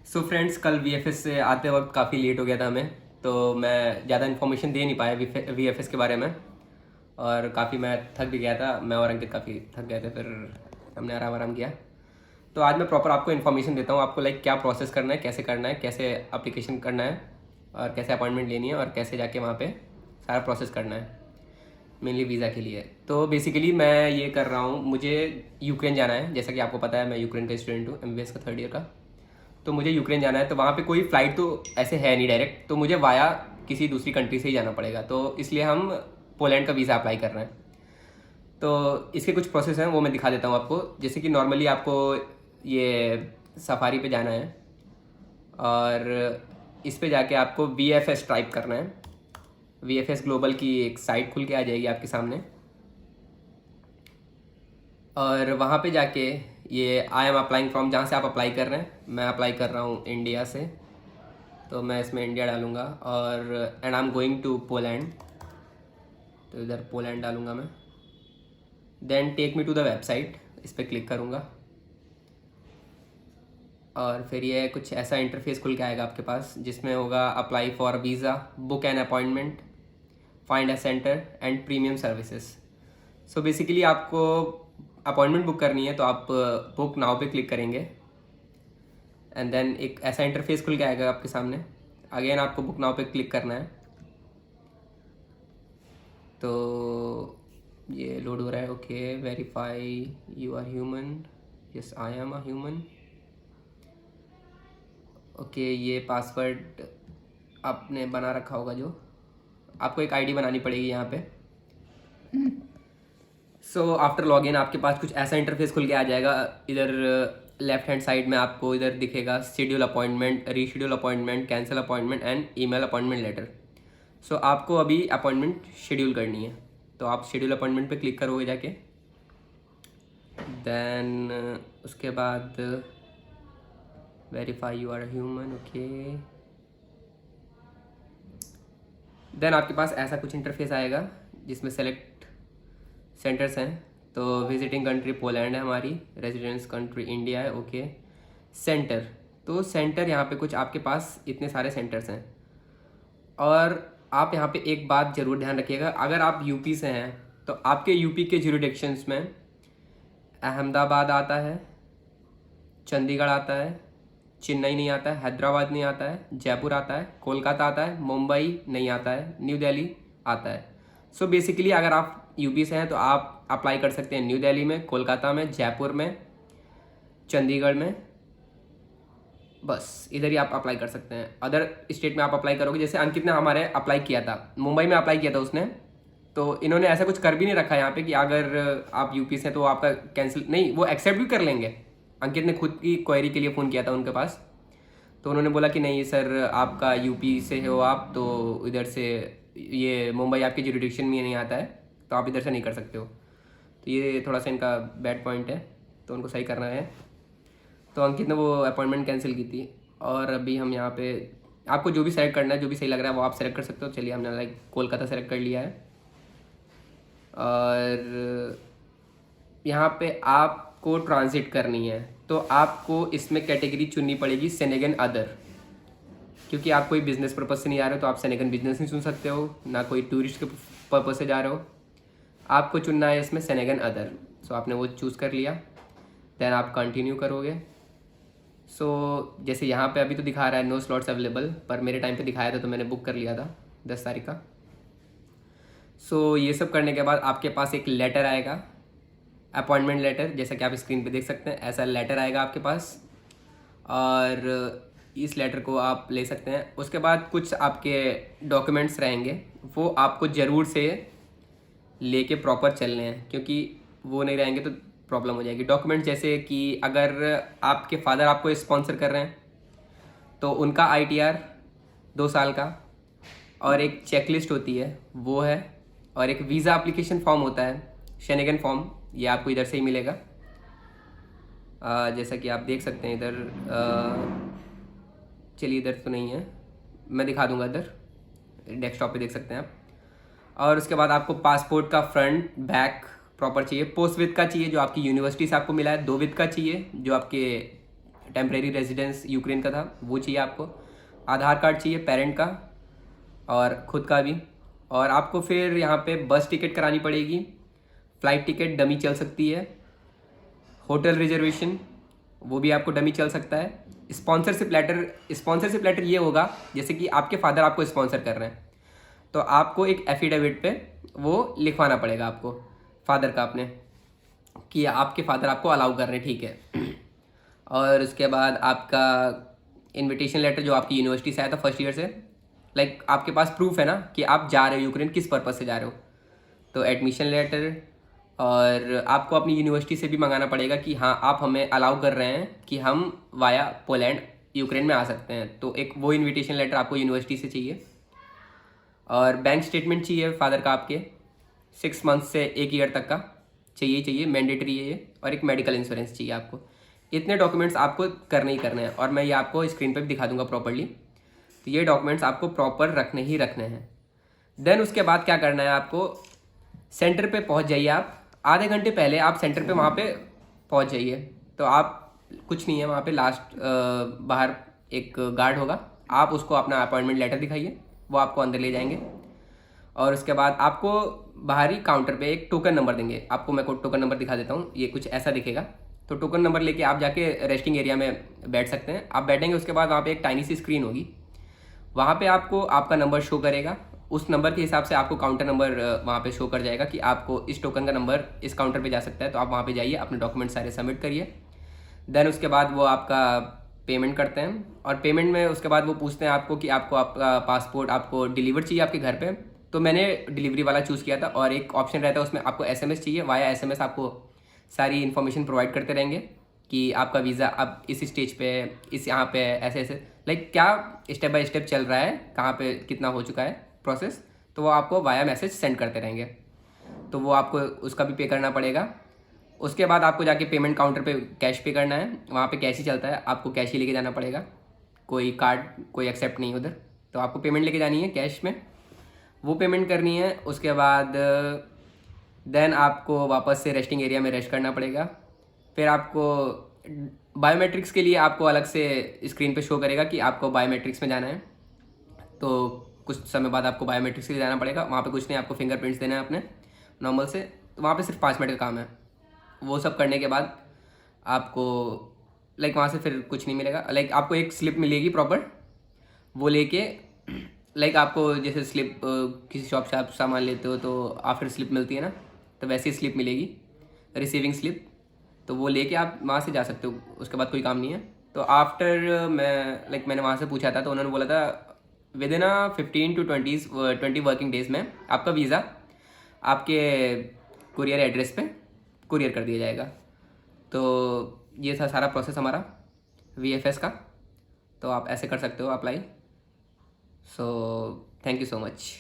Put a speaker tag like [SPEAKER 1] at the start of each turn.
[SPEAKER 1] So friends, कल VFS से आते वक्त काफ़ी लेट हो गया था हमें, तो मैं ज़्यादा इन्फॉर्मेशन दे नहीं पाया वीएफएस के बारे में। और काफ़ी मैं थक भी गया था, मैं और अंकित काफ़ी थक गए थे, फिर हमने आराम आराम किया। तो आज मैं प्रॉपर आपको इन्फॉर्मेशन देता हूँ, आपको लाइक क्या प्रोसेस करना है, कैसे अप्लीकेशन करना है, और कैसे अपॉइंटमेंट लेनी है, और कैसे जाके वहाँ पे सारा प्रोसेस करना है, मेनली वीज़ा के लिए। तो बेसिकली मैं ये कर रहा हूँ, मुझे यूक्रेन जाना है। जैसा कि आपको पता है, मैं यूक्रेन का स्टूडेंट हूँ, एमबीबीएस का थर्ड ईयर का। तो मुझे यूक्रेन जाना है, तो वहाँ पे कोई फ़्लाइट तो ऐसे है नहीं डायरेक्ट, तो मुझे वाया किसी दूसरी कंट्री से ही जाना पड़ेगा। तो इसलिए हम पोलैंड का वीज़ा अप्लाई कर रहे हैं। तो इसके कुछ प्रोसेस हैं, वो मैं दिखा देता हूँ आपको। जैसे कि नॉर्मली आपको ये सफारी पे जाना है, और इस पे जाके आपको वी एफ एस टाइप करना है। वी एफ एस ग्लोबल की एक साइट खुल के आ जाएगी आपके सामने, और वहाँ पे जाके ये आई एम अप्लाइंग फ्रॉम, जहाँ से आप अप्लाई कर रहे हैं, मैं अप्लाई कर रहा हूँ इंडिया से, तो मैं इसमें इंडिया डालूँगा। और and I am going to Poland, तो इधर पोलैंड डालूँगा मैं। Then take me to the website, इस पर क्लिक करूँगा, और फिर ये कुछ ऐसा इंटरफेस खुल के आएगा आपके पास, जिसमें होगा apply for visa, book an appointment, find a centre and premium services. So basically आपको अपॉइंटमेंट बुक करनी है, तो आप बुक नाउ पे क्लिक करेंगे, एंड देन एक ऐसा इंटरफेस खुल के आएगा आपके सामने। अगेन आपको बुक नाउ पे क्लिक करना है। तो ये लोड हो रहा है। Okay, verify you are human, yes I am a human. Okay, ये पासवर्ड आपने बना रखा होगा, जो आपको एक आईडी बनानी पड़ेगी यहाँ पे। सो आफ्टर लॉगिन आपके पास कुछ ऐसा इंटरफेस खुल के आ जाएगा। इधर लेफ्ट हैंड साइड में आपको इधर दिखेगा schedule appointment, reschedule appointment, cancel appointment and email appointment letter. So आपको अभी अपॉइंटमेंट शेड्यूल करनी है, तो आप शेड्यूल अपॉइंटमेंट पे क्लिक करोगे जाके। देन उसके बाद verify you are human, okay. Then आपके पास ऐसा कुछ इंटरफेस आएगा, जिसमें सेलेक्ट सेंटर्स हैं। तो विजिटिंग कंट्री पोलैंड है हमारी, रेजिडेंस कंट्री इंडिया है, ओके। सेंटर, तो सेंटर यहाँ पे कुछ आपके पास इतने सारे सेंटर्स हैं। और आप यहाँ पे एक बात ज़रूर ध्यान रखिएगा, अगर आप यूपी से हैं तो आपके यूपी के ज्यूरिडिक्शंस में अहमदाबाद आता है, चंडीगढ़ आता है, चेन्नई नहीं आता है, हैदराबाद नहीं आता है, जयपुर आता है, कोलकाता आता है, मुंबई नहीं आता है, न्यू दिल्ली आता है। सो बेसिकली अगर आप यूपी से हैं तो आप अप्लाई कर सकते हैं न्यू दिल्ली में, कोलकाता में, जयपुर में, चंडीगढ़ में, बस इधर ही आप अप्लाई कर सकते हैं। अदर स्टेट में आप अप्लाई करोगे, जैसे अंकित ने हमारे अप्लाई किया था, मुंबई में अप्लाई किया था उसने, तो इन्होंने ऐसा कुछ कर भी नहीं रखा यहाँ पे कि अगर आप यूपी से तो आपका कैंसिल नहीं, वो एक्सेप्ट भी कर लेंगे। अंकित ने खुद की क्वेरी के लिए फ़ोन किया था उनके पास, तो उन्होंने बोला कि नहीं सर, आपका यूपी से हो आप, तो इधर से ये मुंबई आपके जुरिडिक्शन में नहीं आता है, तो आप इधर से नहीं कर सकते हो। तो ये थोड़ा सा इनका बैड पॉइंट है, तो उनको सही करना है। तो अंकित ने वो अपॉइंटमेंट कैंसिल की थी, और अभी हम यहाँ पे आपको जो भी सेलेक्ट करना है, जो भी सही लग रहा है वो आप सेलेक्ट कर सकते हो। चलिए, हमने लाइक कोलकाता सेलेक्ट कर लिया है। और यहाँ पे आपको ट्रांजिट करनी है, तो आपको इसमें कैटेगरी चुननी पड़ेगी सेनेगन अदर, क्योंकि आप कोई बिजनेस पर्पज से नहीं आ रहे हो, तो आप सेनेगन बिजनेस नहीं चुन सकते हो, ना कोई टूरिस्ट के पर्पज से जा रहे हो। आपको चुनना है इसमें सेनेगन अदर। सो आपने वो चूज़ कर लिया, देन आप कंटिन्यू करोगे। सो जैसे यहाँ पे अभी तो दिखा रहा है नो स्लॉट्स अवेलेबल, पर मेरे टाइम पे दिखाया था तो मैंने बुक कर लिया था 10 तारीख का। सो ये सब करने के बाद आपके पास एक लेटर आएगा, अपॉइंटमेंट लेटर, जैसा कि आप स्क्रीन पे देख सकते हैं, ऐसा लेटर आएगा आपके पास। और इस लेटर को आप ले सकते हैं। उसके बाद कुछ आपके डॉक्यूमेंट्स रहेंगे, वो आपको ज़रूर से लेके प्रॉपर चलने हैं, क्योंकि वो नहीं रहेंगे तो प्रॉब्लम हो जाएगी। डॉक्यूमेंट जैसे कि अगर आपके फादर आपको स्पॉन्सर कर रहे हैं तो उनका आईटीआर 2 साल का, और एक चेकलिस्ट होती है वो है, और एक वीज़ा एप्लीकेशन फॉर्म होता है, शेनेगन फॉर्म, ये आपको इधर से ही मिलेगा। जैसा कि आप देख सकते हैं इधर, चलिए इधर तो नहीं है, मैं दिखा दूंगा, इधर डेस्कटॉप पे देख सकते हैं आप। और उसके बाद आपको पासपोर्ट का फ्रंट बैक प्रॉपर चाहिए। पोस्ट विद का चाहिए जो आपकी यूनिवर्सिटी से आपको मिला है, 2 विद का चाहिए जो आपके टेम्परेरी रेजिडेंस यूक्रेन का था वो चाहिए आपको, आधार कार्ड चाहिए पेरेंट का और खुद का भी, और आपको फिर यहाँ पे बस टिकट करानी पड़ेगी, फ़्लाइट टिकट डमी चल सकती है, होटल रिजर्वेशन वो भी आपको डमी चल सकता है। स्पॉन्सरशिप लेटर ये होगा जैसे कि आपके फादर आपको स्पॉन्सर कर रहे हैं तो आपको एक एफिडेविट पे वो लिखवाना पड़ेगा आपको फादर का अपने, कि आपके फादर आपको अलाउ कर रहे हैं, ठीक है। और उसके बाद आपका इनविटेशन लेटर जो आपकी यूनिवर्सिटी से आया था फर्स्ट ईयर से, लाइक आपके पास प्रूफ है ना कि आप जा रहे हो यूक्रेन, किस पर्पज़ से जा रहे हो, तो एडमिशन लेटर। और आपको अपनी यूनिवर्सिटी से भी मंगाना पड़ेगा कि हाँ आप हमें अलाउ कर रहे हैं कि हम वाया पोलैंड यूक्रेन में आ सकते हैं, तो एक वो इनविटेशन लेटर आपको यूनिवर्सिटी से चाहिए। और बैंक स्टेटमेंट चाहिए फादर का आपके 6 मंथ से 1 ईयर तक का चाहिए, मैंडेटरी है ये। और एक मेडिकल इंश्योरेंस चाहिए आपको। इतने डॉक्यूमेंट्स आपको करने ही करने हैं और मैं ये आपको स्क्रीन पर भी दिखा दूंगा प्रॉपर्ली। तो ये डॉक्यूमेंट्स आपको प्रॉपर रखने ही रखने हैं। देन उसके बाद क्या करना है, आपको सेंटर पे पहुंच जाइए। आप आधे घंटे पहले आप सेंटर पे वहाँ पे पहुंच जाइए। तो आप कुछ नहीं है वहाँ पे लास्ट बाहर एक गार्ड होगा, आप उसको अपना अपॉइंटमेंट लेटर दिखाइए, वो आपको अंदर ले जाएंगे। और उसके बाद आपको बाहरी काउंटर पे एक टोकन नंबर देंगे आपको। मैं टोकन नंबर दिखा देता हूँ, ये कुछ ऐसा दिखेगा। तो टोकन नंबर लेके आप जाके रेस्टिंग एरिया में बैठ सकते हैं। आप बैठेंगे, उसके बाद वहाँ पे एक टाइनी सी स्क्रीन होगी, वहाँ पे आपको आपका नंबर शो करेगा। उस नंबर के हिसाब से आपको काउंटर नंबर वहाँ पे शो कर जाएगा कि आपको इस टोकन का नंबर इस काउंटर पे जा सकता है। तो आप वहाँ पे जाइए, अपने डॉक्यूमेंट सारे सबमिट करिए। देन उसके बाद वो आपका पेमेंट करते हैं, और पेमेंट में उसके बाद वो पूछते हैं आपको कि आपको आपका पासपोर्ट आपको डिलीवर चाहिए आपके घर पे। तो मैंने डिलीवरी वाला चूज़ किया था, और एक ऑप्शन रहता है उसमें आपको एसएमएस चाहिए। वाया एसएमएस आपको सारी इन्फॉर्मेशन प्रोवाइड करते रहेंगे कि आपका वीज़ा अब इस स्टेज पे, इस यहाँ पे ऐसे ऐसे, लाइक क्या स्टेप बाय स्टेप चल रहा है, कहाँ पे कितना हो चुका है प्रोसेस, तो वो आपको वाया मैसेज सेंड करते रहेंगे। तो वो आपको उसका भी पे करना पड़ेगा। उसके बाद आपको जाके पेमेंट काउंटर पे कैश पे करना है, वहाँ पे कैश ही चलता है, आपको कैश ही लेके जाना पड़ेगा, कोई कार्ड कोई एक्सेप्ट नहीं उधर। तो आपको पेमेंट लेके जानी है कैश में, वो पेमेंट करनी है। उसके बाद देन आपको वापस से रेस्टिंग एरिया में रेस्ट करना पड़ेगा। फिर आपको बायोमेट्रिक्स के लिए आपको अलग से स्क्रीन पे शो करेगा कि आपको बायोमेट्रिक्स में जाना है। तो कुछ समय बाद आपको बायोमेट्रिक्स के लिए जाना पड़ेगा। वहाँ पे कुछ नहीं, आपको फिंगरप्रिंट्स देना है अपने नॉर्मल से। तो वहाँ पे सिर्फ 5 मिनट का काम है। वो सब करने के बाद आपको लाइक वहाँ से फिर कुछ नहीं मिलेगा। लाइक आपको एक स्लिप मिलेगी प्रॉपर, वो लेके लाइक आपको जैसे स्लिप किसी शॉप से आप सामान लेते हो तो आफ्टर स्लिप मिलती है ना, तो वैसी स्लिप मिलेगी, रिसीविंग स्लिप। तो वो लेके आप वहाँ से जा सकते हो, उसके बाद कोई काम नहीं है। तो आफ्टर मैंने वहाँ से पूछा था तो उन्होंने बोला था with in 15 to 20 working days में आपका वीज़ा आपके कुरियर एड्रेस पे कुरियर कर दिया जाएगा। तो ये था सारा प्रोसेस हमारा वीएफएस का। तो आप ऐसे कर सकते हो apply. So thank you so much.